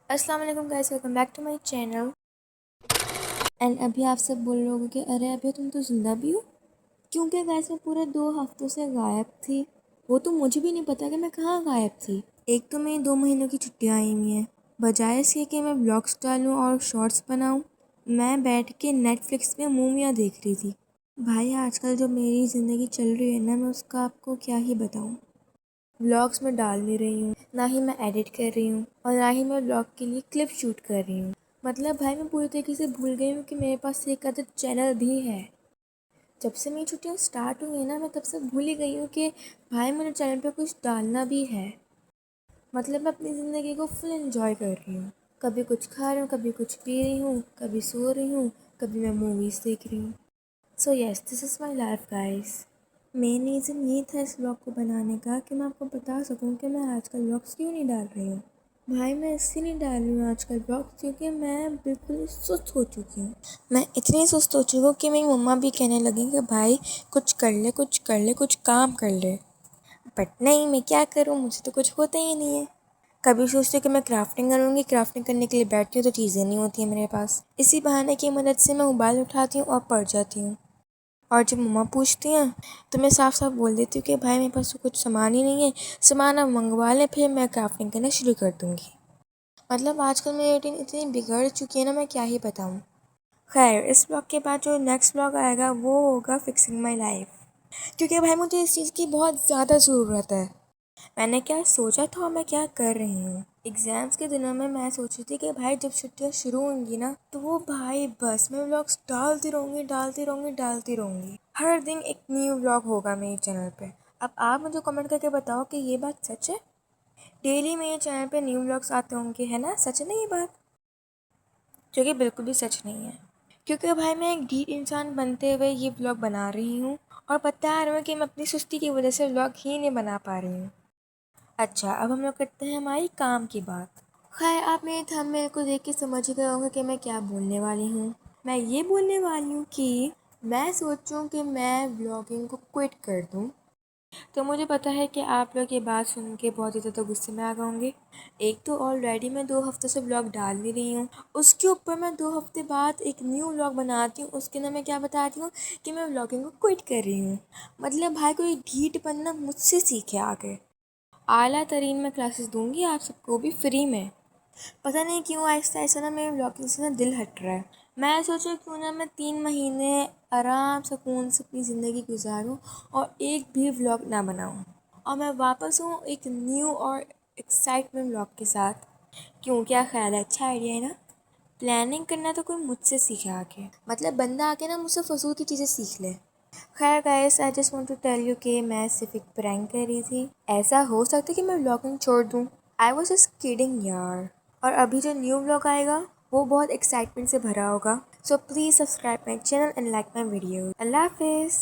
अस्सलाम वालेकुम guys, welcome back to my channel. And अभी आप सब बोल रहे होगे कि अरे अभी तुम तो ज़िंदा भी हो, क्योंकि गाइस मैं पूरे 2 हफ्तों से गायब थी। वो तो मुझे भी नहीं पता कि मैं कहाँ गायब थी। एक तो मेरी 2 महीनों की छुट्टियाँ आई हुई हैं। बजाय इसके कि मैं व्लॉग्स डालूँ और शॉर्ट्स बनाऊँ, मैं बैठ के नेटफ्लिक्स पे मूवियाँ देख रही थी। भाई आजकल जो मेरी ज़िंदगी चल रही है ना, मैं उसका आपको क्या ही बताऊँ। व्लॉग्स में डाल नहीं रही हूँ, ना ही मैं एडिट कर रही हूँ और ना ही मैं व्लॉग के लिए क्लिप शूट कर रही हूँ। मतलब भाई मैं पूरी तरीके से भूल गई हूँ कि मेरे पास एक अदर चैनल भी है। जब से मेरी छुट्टियाँ स्टार्ट हुई हैं ना, मैं तब से भूल ही गई हूँ कि भाई मेरे चैनल पे कुछ डालना भी है। मतलब मैं अपनी ज़िंदगी को फुल एंजॉय कर रही हूँ। कभी कुछ खा रही हूँ, कभी कुछ पी रही हूँ, कभी सो रही हूँ, कभी मैं मूवीज़ देख रही हूँ। So yes, this is my life guys. Main reason ये था इस व्लॉग को बनाने का कि मैं आपको बता सकूं कि मैं आजकल व्लॉग्स क्यों नहीं डाल रही हूँ। भाई मैं इसलिए नहीं डाल रही हूँ आजकल व्लॉग्स क्योंकि मैं बिल्कुल सुस्त हो चुकी हूँ। मैं इतनी सुस्त हो चुकी हूँ कि मेरी मम्मा भी कहने लगी कि भाई कुछ कर ले, कुछ कर ले, कुछ काम कर ले। बट नहीं, मैं क्या करूँ, मुझे तो कुछ होता ही नहीं है। कभी सोचती हूँ कि मैं क्राफ्टिंग करूँगी, क्राफ्टिंग करने के लिए बैठती हूँ तो चीज़ें नहीं होती हैं मेरे पास। इसी बहाने की मदद से मैं मोबाइल उठाती हूँ और पढ़ जाती हूँ। और जब मम्मा पूछती हैं तो मैं साफ साफ बोल देती हूँ कि भाई मेरे पास तो कुछ सामान ही नहीं है, सामान आप मंगवा लें, फिर मैं क्राफ्टिंग करना शुरू कर दूँगी। मतलब आजकल मेरी रूटीन इतनी बिगड़ चुकी है ना, मैं क्या ही बताऊँ। खैर, इस ब्लॉग के बाद जो नेक्स्ट ब्लॉग आएगा वो होगा फिक्सिंग माई लाइफ, क्योंकि भाई मुझे इस चीज़ की बहुत ज़्यादा ज़रूरत है। मैंने क्या सोचा था और मैं क्या कर रही हूँ। एग्ज़ाम्स के दिनों में मैं सोच रही थी कि भाई जब छुट्टियाँ शुरू होंगी ना, तो वो भाई बस मैं व्लॉग्स डालती रहूँगी, डालती रहूँगी, डालती रहूँगी। हर दिन एक न्यू व्लॉग होगा मेरे चैनल पे। अब आप मुझे कमेंट करके बताओ कि ये बात सच है। डेली मेरे चैनल पे न्यू व्लॉग्स आते होंगे, है ना? सच है ना ये बात? जो कि बिल्कुल भी सच नहीं है, क्योंकि भाई मैं एक ढीठ इंसान बनते हुए ये व्लॉग बना रही हूँ और बता रही हूँ कि मैं अपनी सुस्ती की वजह से व्लॉग ही नहीं बना पा रही हूँ। अच्छा, अब हम लोग करते हैं हमारी काम की बात। खैर, आप मेरे थंबनेल को देख के समझ ही गए होंगे कि मैं क्या बोलने वाली हूँ। मैं ये बोलने वाली हूँ कि मैं सोचूं कि मैं व्लॉगिंग को क्विट कर दूँ। तो मुझे पता है कि आप लोग ये बात सुन के बहुत ही ज़्यादा गुस्से में आ गए होंगे। एक तो ऑलरेडी मैं 2 हफ्ते से व्लॉग डाल नहीं रही हूँ, उसके ऊपर मैं 2 हफ्ते बाद एक न्यू व्लॉग बनाती हूँ, उसके अंदर मैं क्या बताती हूँ कि मैं व्लॉगिंग को क्विट कर रही हूँ। मतलब भाई कोई ढीठ बनना मुझसे सीखे आगे। आला तरीन में क्लासेस दूंगी आप सबको भी फ्री में। पता नहीं क्यों आहिस्ता आहिस्ता ना मेरे व्लॉगिंग से ना दिल हट रहा है। मैं सोचा क्यों ना मैं 3 महीने आराम सुकून से अपनी ज़िंदगी गुजारूं और एक भी व्लॉग ना बनाऊं, और मैं वापस हूँ एक न्यू और एक्साइटमेंट व्लॉग के साथ। क्यों, क्या ख्याल है? अच्छा आइडिया है ना? प्लानिंग करना तो कोई मुझसे सीखे आके, मतलब बंदा आके ना मुझसे फजूल की चीज़ें सीख ले। खैर guys, I just want to tell you कि मैं सिर्फ एक प्रैंक कर रही थी। ऐसा हो सकता है कि मैं व्लॉगिंग छोड़ दूँ। आई वॉज जस्ट किडिंग यार। और अभी जो न्यू व्लॉग आएगा वो बहुत एक्साइटमेंट से भरा होगा। So please subscribe my channel and like my video. अल्लाह हाफिज़।